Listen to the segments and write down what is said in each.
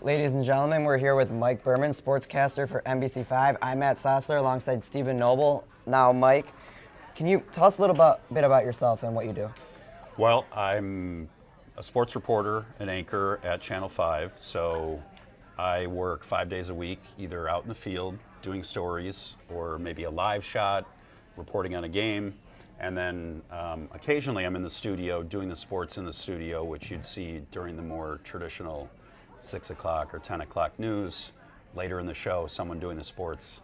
Ladies and gentlemen, we're here with Mike Berman, sportscaster for NBC5. I'm Matt Sossler alongside Stephen Noble. Now, Mike, can you tell us a little bit about yourself and what you do? Well, I'm a sports reporter and anchor at Channel 5, so I work 5 days a week, either out in the field doing stories or maybe a live shot, reporting on a game, and then occasionally I'm in the studio doing the sports in the studio, which you'd see during the more traditional 6 o'clock or 10 o'clock news. Later in the show, someone doing the sports,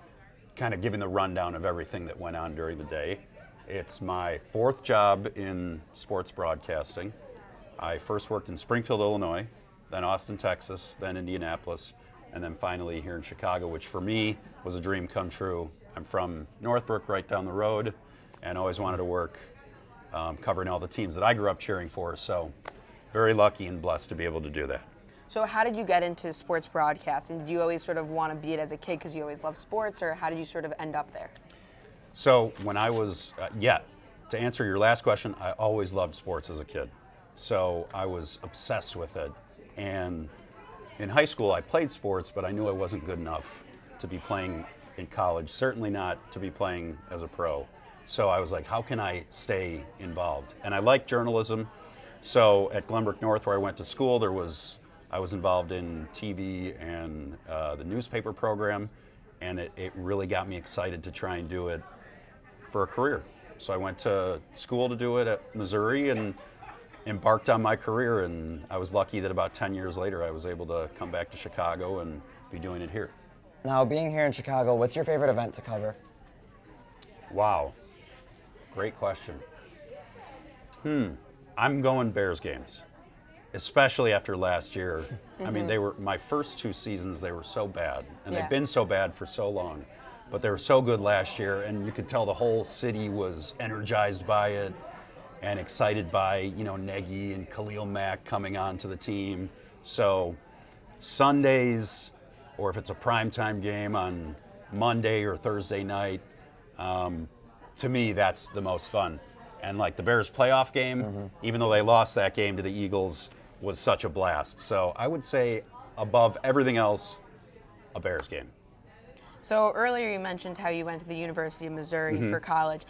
kind of giving the rundown of everything that went on during the day. It's my fourth job in sports broadcasting. I first worked in Springfield, Illinois, then Austin, Texas, then Indianapolis, and then finally here in Chicago, which for me was a dream come true. I'm from Northbrook, right down the road, and always wanted to work covering all the teams that I grew up cheering for, so very lucky and blessed to be able to do that. So how did you get into sports broadcasting? Did you always sort of want to be it as a kid because you always loved sports, or how did you sort of end up there? So when I was, to answer your last question, I always loved sports as a kid. So I was obsessed with it. And in high school, I played sports, but I knew I wasn't good enough to be playing in college, certainly not to be playing as a pro. So I was like, how can I stay involved? And I liked journalism. So at Glenbrook North, where I went to school, I was involved in TV and the newspaper program, and it really got me excited to try and do it for a career. So I went to school to do it at Missouri and embarked on my career, and I was lucky that about 10 years later I was able to come back to Chicago and be doing it here. Now, being here in Chicago, what's your favorite event to cover? Wow, great question. I'm going Bears games. Especially after last year. I mean, they were my first 2 seasons, they were so bad, and they've been so bad for so long, but they were so good last year, and you could tell the whole city was energized by it and excited by, Nagy and Khalil Mack coming on to the team. So Sundays, or if it's a primetime game on Monday or Thursday night, to me, that's the most fun. And like the Bears playoff game, even though they lost that game to the Eagles, was such a blast. So I would say above everything else, a Bears game. So earlier you mentioned how you went to the University of Missouri for college.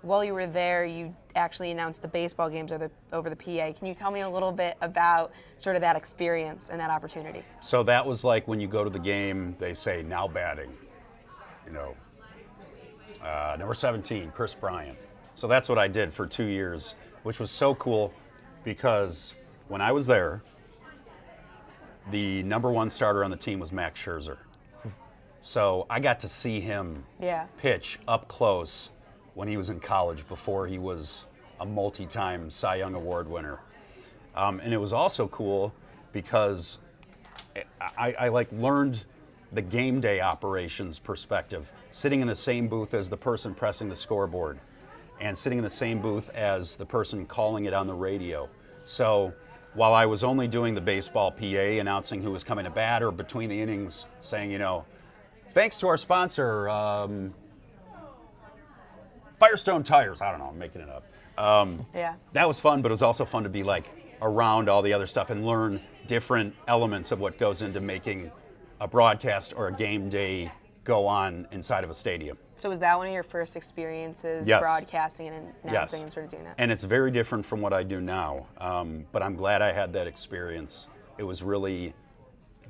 While you were there, you actually announced the baseball games over the PA. Can you tell me a little bit about sort of that experience and that opportunity? So that was like when you go to the game, they say, now batting, number 17, Chris Bryant. So that's what I did for 2 years, which was so cool because when I was there, the number 1 starter on the team was Max Scherzer. So I got to see him pitch up close when he was in college before he was a multi-time Cy Young Award winner. And it was also cool because I learned the game day operations perspective, sitting in the same booth as the person pressing the scoreboard, and sitting in the same booth as the person calling it on the radio. So while I was only doing the baseball PA, announcing who was coming to bat, or between the innings saying, thanks to our sponsor, Firestone Tires, I don't know, I'm making it up. That was fun, but it was also fun to be like around all the other stuff and learn different elements of what goes into making a broadcast or a game day go on inside of a stadium. So was that one of your first experiences broadcasting and announcing and sort of doing that? And it's very different from what I do now, but I'm glad I had that experience. It was really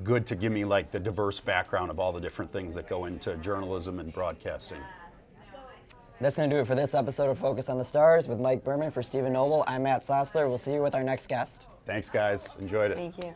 good to give me like the diverse background of all the different things that go into journalism and broadcasting. That's going to do it for this episode of Focus on the Stars with Mike Berman. For Stephen Noble, I'm Matt Sossler. We'll see you with our next guest. Thanks, guys. Enjoyed it. Thank you.